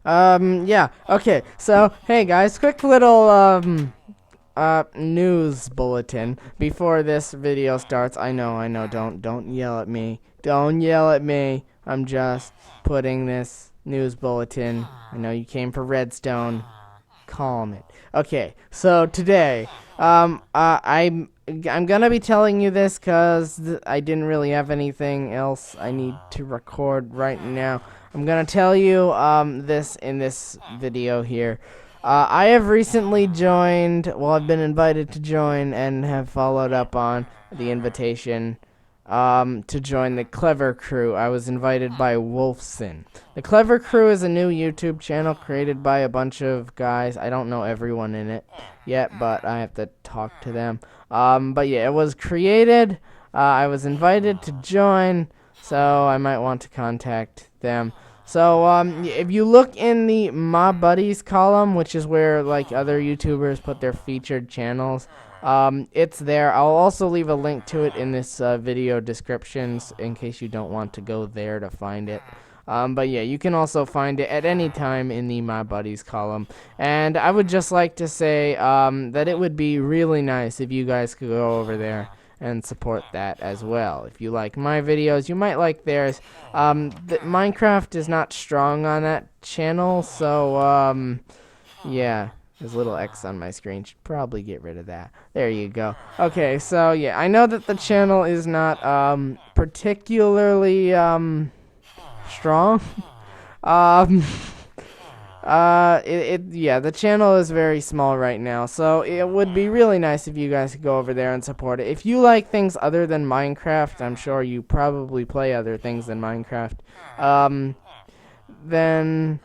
Yeah. Okay. So, hey guys, quick little news bulletin before this video starts. I know. Don't yell at me. Don't yell at me. I'm just putting this news bulletin. I know you came for Redstone. Calm it. Okay. So today, I'm gonna be telling you this because I didn't really have anything else I need to record right now. I'm gonna tell you this in this video here. I have recently joined. Well, I've been invited to join and have followed up on the invitation to join the Clever Crew. I was invited by Wolfson. The Clever Crew is a new YouTube channel created by a bunch of guys. I don't know everyone in it yet, but I have to talk to them. But yeah, it was created. I was invited to join, so I might want to contact them. So if you look in the My Buddies column, which is where like other YouTubers put their featured channels, it's there. I'll also leave a link to it in this video descriptions in case you don't want to go there to find it. But yeah, you can also find it at any time in the My Buddies column. And I would just like to say that it would be really nice if you guys could go over there and support that as well. If you like my videos, you might like theirs. Minecraft is not strong on that channel, so yeah. There's a little X on my screen. Should probably get rid of that. There you go. Okay, so yeah, I know that the channel is not particularly strong. Yeah, the channel is very small right now, so it would be really nice if you guys could go over there and support it. If you like things other than Minecraft, I'm sure you probably play other things than Minecraft, then,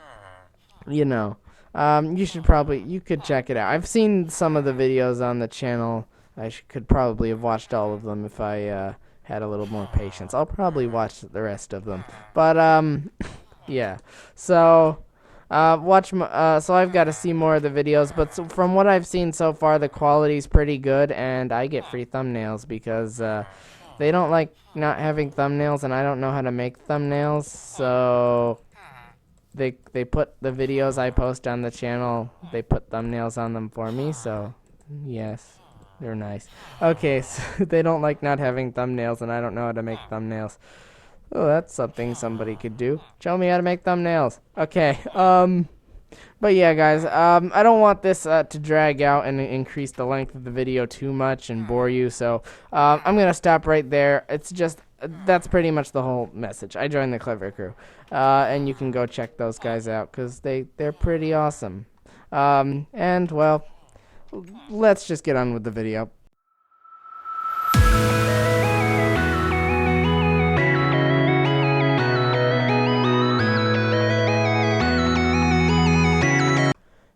you know, you could check it out. I've seen some of the videos on the channel. I could probably have watched all of them if I, had a little more patience. I'll probably watch the rest of them, but, yeah, so... so I've got to see more of the videos, but from what I've seen so far, the quality's pretty good, and I get free thumbnails because, they don't like not having thumbnails, and I don't know how to make thumbnails, so they put the videos I post on the channel, they put thumbnails on them for me, so, yes, they're nice. Okay, so they don't like not having thumbnails, and I don't know how to make thumbnails. Oh, that's something somebody could do. Show me how to make thumbnails. Okay, but yeah, guys, I don't want this to drag out and increase the length of the video too much and bore you, so I'm going to stop right there. It's just, that's pretty much the whole message. I joined the Clever Crew, and you can go check those guys out, because they're pretty awesome. And, well, let's just get on with the video.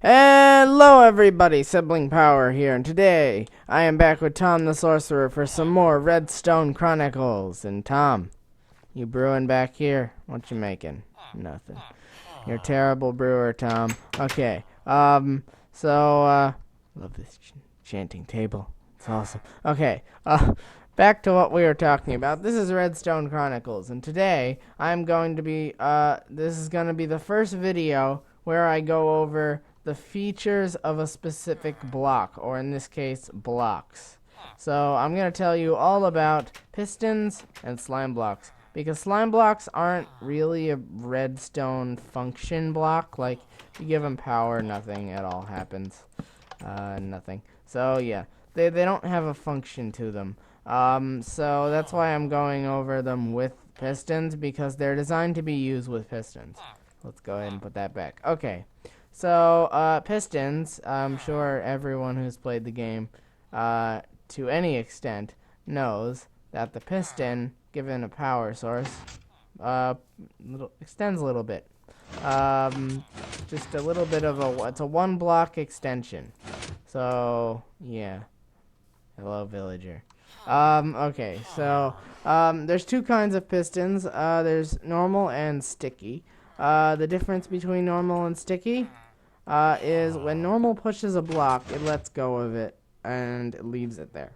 Hello everybody, Siblingpower here, and today I am back with Tom the Sorcerer for some more Redstone Chronicles. And Tom, you brewing back here? What you making? Nothing. You're a terrible brewer, Tom. Okay, love this enchanting table. It's awesome. Okay, back to what we were talking about. This is Redstone Chronicles, and today I'm going to be, this is going to be the first video where I go over the features of a specific block, or in this case, blocks. So I'm going to tell you all about pistons and slime blocks, because slime blocks aren't really a redstone function block. Like, you give them power, nothing at all happens. Nothing. So yeah, they don't have a function to them. So that's why I'm going over them with pistons, because they're designed to be used with pistons. Let's go ahead and put that back. Okay. So, pistons, I'm sure everyone who's played the game, to any extent, knows that the piston, given a power source, extends a little bit. Just a little bit of it's a one block extension. So, yeah. Hello, villager. Okay, so, there's two kinds of pistons. There's normal and sticky. The difference between normal and sticky is when normal pushes a block, it lets go of it and it leaves it there.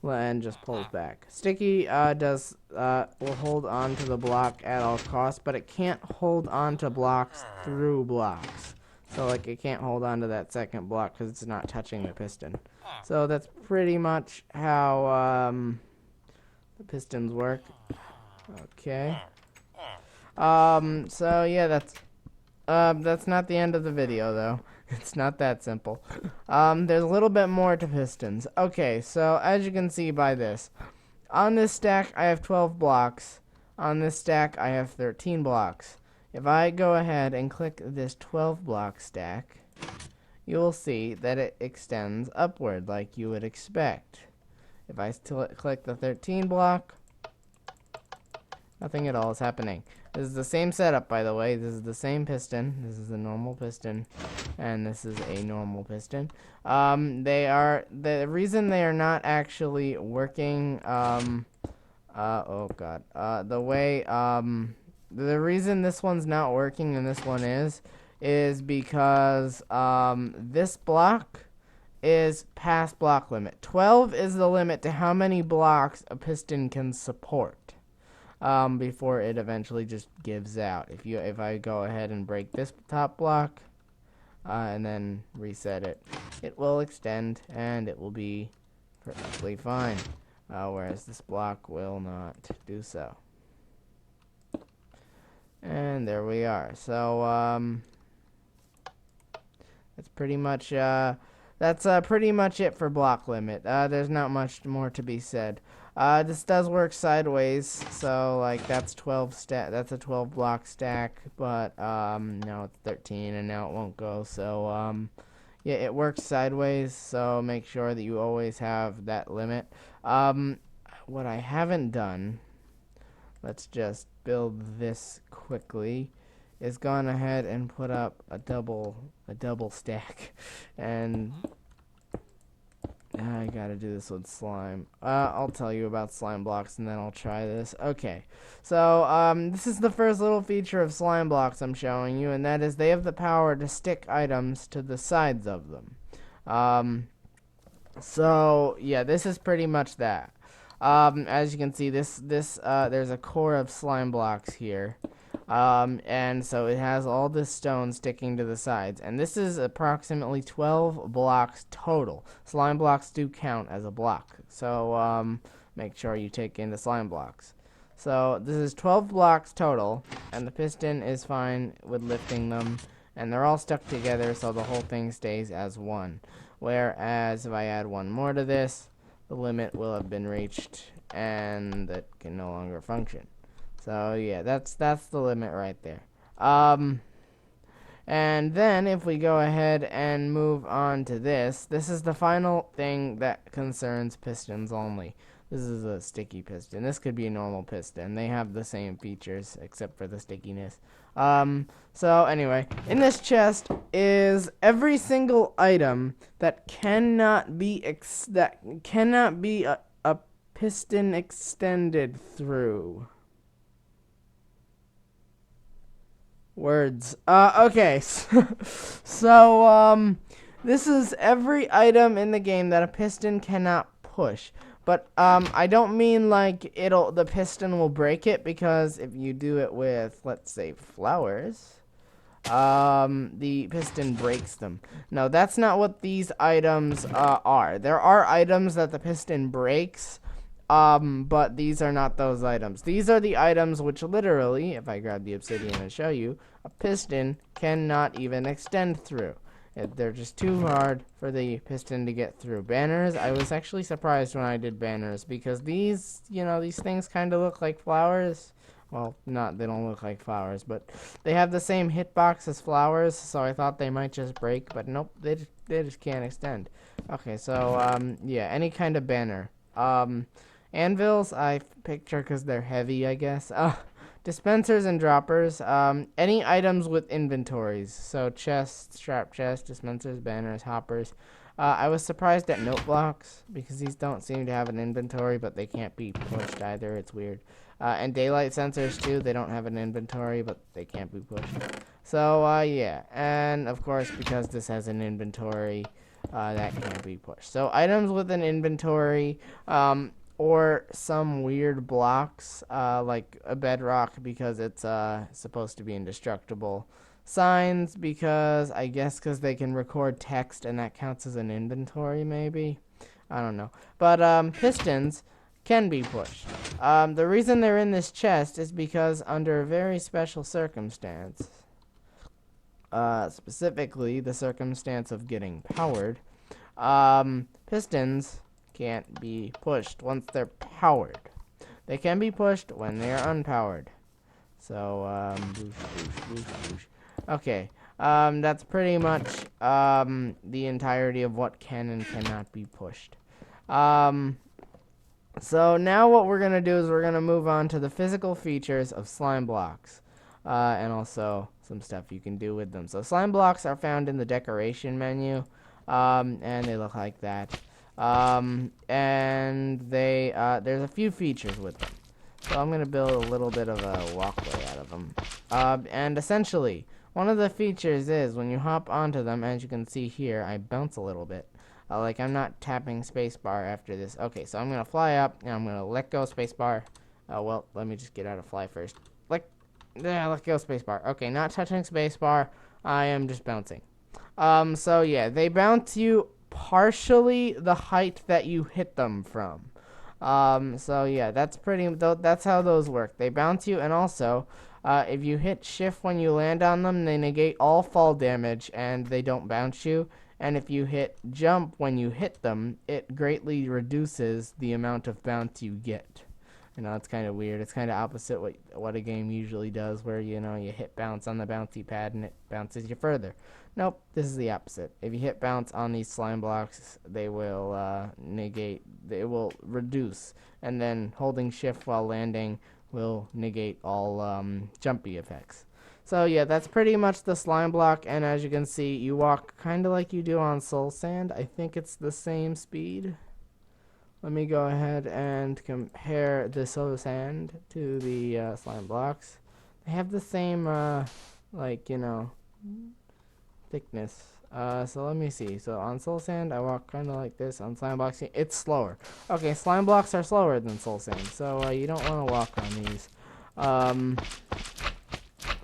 and just pulls back. Sticky will hold on to the block at all costs, but it can't hold on to blocks through blocks. So like it can't hold on to that second block because it's not touching the piston. So that's pretty much how the pistons work. Okay. So yeah, that's not the end of the video though. It's not that simple. There's a little bit more to pistons. Okay, so as you can see by this, on this stack I have 12 blocks. On this stack I have 13 blocks. If I go ahead and click this 12 block stack, you will see that it extends upward like you would expect. If I still click the 13 block, nothing at all is happening. This is the same setup, by the way. This is the same piston. This is a normal piston, and this is a normal piston. The reason they are not actually working. The reason this one's not working and this one is because this block is past block limit. 12 is the limit to how many blocks a piston can support. Before it eventually just gives out. If I go ahead and break this top block and then reset it, it will extend and it will be perfectly fine. Whereas this block will not do so. And there we are. So that's pretty much pretty much it for block limit. There's not much more to be said. This does work sideways, so like that's a 12 block stack, but now it's 13 and now it won't go. So yeah, it works sideways, so make sure that you always have that limit. What I haven't done, let's just build this quickly, is gone ahead and put up a double stack. And I gotta do this with slime. I'll tell you about slime blocks and then I'll try this. Okay, so this is the first little feature of slime blocks I'm showing you, and that is they have the power to stick items to the sides of them. So yeah, this is pretty much that. As you can see, there's a core of slime blocks here. And so it has all this stone sticking to the sides, and this is approximately 12 blocks total. Slime blocks do count as a block, so make sure you take in the slime blocks. So this is 12 blocks total, and the piston is fine with lifting them, and they're all stuck together, so the whole thing stays as one. Whereas if I add one more to this, the limit will have been reached, and it can no longer function. So yeah, that's the limit right there. And then if we go ahead and move on to this is the final thing that concerns pistons only. This is a sticky piston. This could be a normal piston. They have the same features except for the stickiness. So anyway, in this chest is every single item that cannot be a piston extended through. Words. Okay. So, this is every item in the game that a piston cannot push. But, I don't mean like the piston will break it, because if you do it with, let's say, flowers, the piston breaks them. No, that's not what these items, are. There are items that the piston breaks, but these are not those items. These are the items which literally, if I grab the obsidian and show you, a piston cannot even extend through. They're just too hard for the piston to get through. Banners, I was actually surprised when I did banners, because these things kind of look like flowers. Well, they don't look like flowers, but they have the same hitbox as flowers, so I thought they might just break, but nope, they just can't extend. Okay, so, yeah, any kind of banner. Anvils, I picture because they're heavy, I guess. Dispensers and droppers. Any items with inventories. So chests, strap chests, dispensers, banners, hoppers. I was surprised at note blocks, because these don't seem to have an inventory, but they can't be pushed either. It's weird. And daylight sensors, too. They don't have an inventory, but they can't be pushed. So, yeah. And, of course, because this has an inventory, that can't be pushed. So items with an inventory, or some weird blocks, like a bedrock because it's supposed to be indestructible. Signs because I guess because they can record text and that counts as an inventory maybe. I don't know. But pistons can be pushed. The reason they're in this chest is because under a very special circumstance, specifically the circumstance of getting powered, pistons can't be pushed once they're powered. They can be pushed when they are unpowered. So, boosh, boosh, boosh, boosh. Okay, that's pretty much the entirety of what can and cannot be pushed. So now what we're going to do is we're going to move on to the physical features of slime blocks, and also some stuff you can do with them. So slime blocks are found in the decoration menu, and they look like that. And they there's a few features with them. So I'm going to build a little bit of a walkway out of them. And essentially, one of the features is when you hop onto them, as you can see here, I bounce a little bit. Like I'm not tapping spacebar after this. Okay, so I'm going to fly up, and I'm going to let go spacebar. Well, let me just get out of fly first. Let go spacebar. Okay, not touching spacebar. I am just bouncing. So yeah, they bounce you partially the height that you hit them from. So yeah, that's how those work. They bounce you, and also, if you hit shift when you land on them, they negate all fall damage, and they don't bounce you. And if you hit jump when you hit them, it greatly reduces the amount of bounce you get. You know, it's kind of weird. It's kind of opposite what a game usually does, where, you know, you hit bounce on the bouncy pad and it bounces you further. Nope, this is the opposite. If you hit bounce on these slime blocks, they will they will reduce. And then holding shift while landing will negate all jumpy effects. So yeah, that's pretty much the slime block, and as you can see, you walk kind of like you do on soul sand. I think it's the same speed. Let me go ahead and compare the soul sand to the slime blocks. They have the same, like, you know, thickness. So let me see. So on soul sand, I walk kind of like this. On slime blocks, it's slower. Okay, slime blocks are slower than soul sand, so you don't want to walk on these.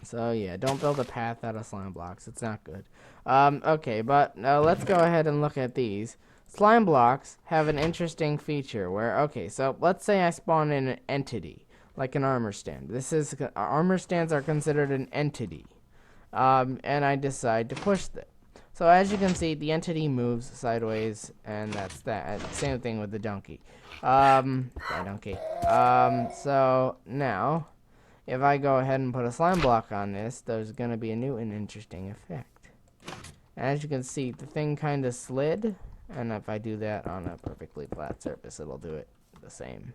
So yeah, don't build a path out of slime blocks. It's not good. Okay, but let's go ahead and look at these. Slime blocks have an interesting feature where, okay, so let's say I spawn in an entity, like an armor stand. Armor stands are considered an entity. And I decide to push them. So as you can see, the entity moves sideways, and that's that. Same thing with the donkey. Donkey. So now, if I go ahead and put a slime block on this, there's going to be a new and interesting effect. As you can see, the thing kind of slid, and if I do that on a perfectly flat surface, it'll do it the same.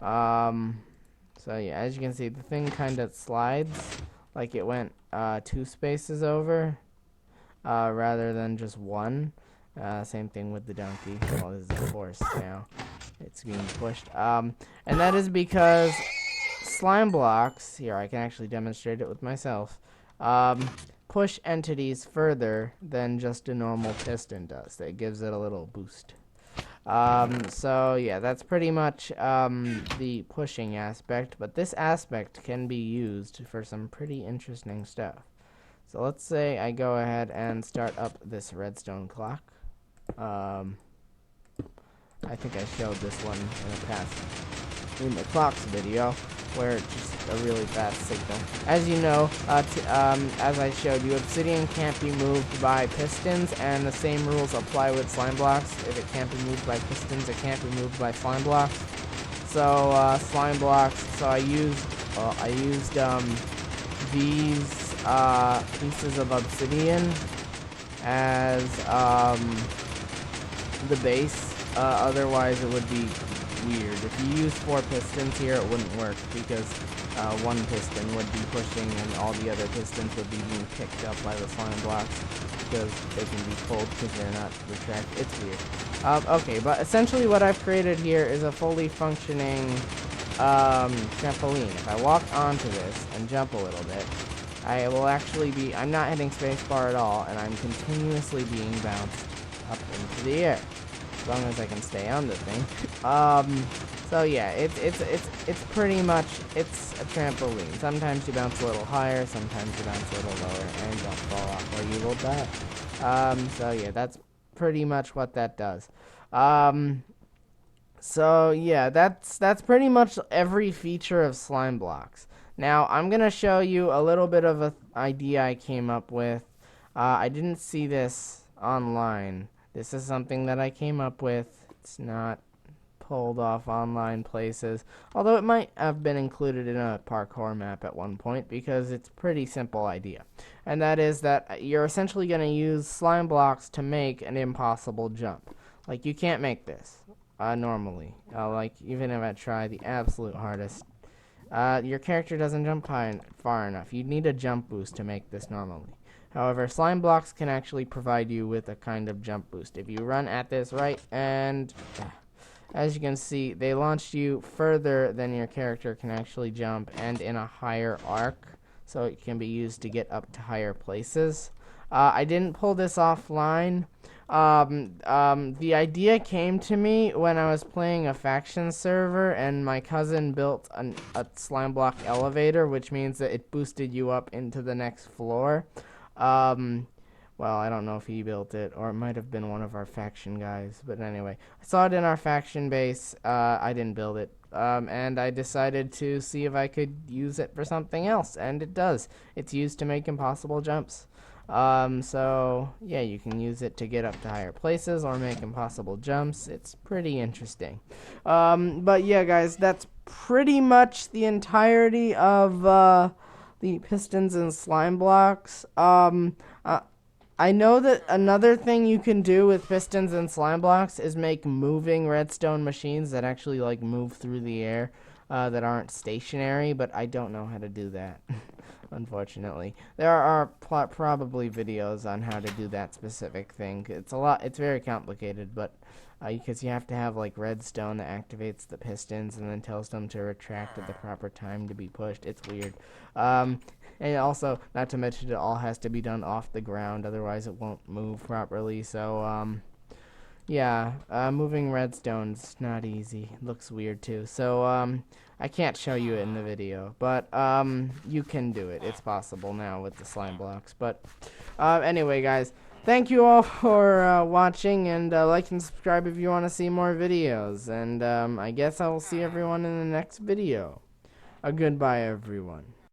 So yeah, as you can see, the thing kind of slides like it went 2 spaces over, rather than just 1. Same thing with the donkey. Well, this is forced now. It's being pushed. And that is because slime blocks, here I can actually demonstrate it with myself, push entities further than just a normal piston does. That gives it a little boost. So yeah, that's pretty much the pushing aspect, but this aspect can be used for some pretty interesting stuff. So let's say I go ahead and start up this redstone clock. I think I showed this one in the clocks video, where it's just a really fast signal. As you know, as I showed you, obsidian can't be moved by pistons, and the same rules apply with slime blocks. If it can't be moved by pistons, it can't be moved by slime blocks. So slime blocks. So I used these pieces of obsidian as the base. Otherwise, it would be weird. If you use 4 pistons here, it wouldn't work, because 1 piston would be pushing and all the other pistons would be being picked up by the slime blocks, because they can be pulled because they're not retracted. It's weird. Okay, but essentially what I've created here is a fully functioning trampoline. If I walk onto this and jump a little bit, I will actually be, I'm not hitting spacebar at all, and I'm continuously being bounced up into the air, as long as I can stay on the thing. So yeah, it's pretty much, it's a trampoline. Sometimes you bounce a little higher, sometimes you bounce a little lower, and don't fall off or you will die. So yeah, that's pretty much what that does. So yeah, that's pretty much every feature of slime blocks. Now I'm gonna show you a little bit of an idea I came up with. I didn't see this online. This is something that I came up with. It's not pulled off online places, although it might have been included in a parkour map at one point, because it's a pretty simple idea. And that is that you're essentially going to use slime blocks to make an impossible jump. Like, you can't make this normally. Like, even if I try the absolute hardest, your character doesn't jump far enough. You need a jump boost to make this normally. However, slime blocks can actually provide you with a kind of jump boost. If you run at this right, and as you can see, they launched you further than your character can actually jump, and in a higher arc, so it can be used to get up to higher places. I didn't pull this offline. The idea came to me when I was playing a faction server, and my cousin built a slime block elevator, which means that it boosted you up into the next floor. Well, I don't know if he built it, or it might have been one of our faction guys, but anyway, I saw it in our faction base. I didn't build it, and I decided to see if I could use it for something else, and it does. It's used to make impossible jumps. So yeah, you can use it to get up to higher places or make impossible jumps. It's pretty interesting. But yeah, guys, that's pretty much the entirety of the pistons and slime blocks. I know that another thing you can do with pistons and slime blocks is make moving redstone machines that actually like move through the air, that aren't stationary, but I don't know how to do that. Unfortunately, there are probably videos on how to do that specific thing. It's very complicated, but because you have to have like redstone that activates the pistons and then tells them to retract at the proper time to be pushed. It's weird. And also, not to mention, it all has to be done off the ground, otherwise it won't move properly. So yeah, moving redstone's not easy. It looks weird too. So I can't show you it in the video, but you can do it. It's possible now with the slime blocks. But anyway, guys, thank you all for watching, and like and subscribe if you want to see more videos. And I guess I will see everyone in the next video. Goodbye, everyone.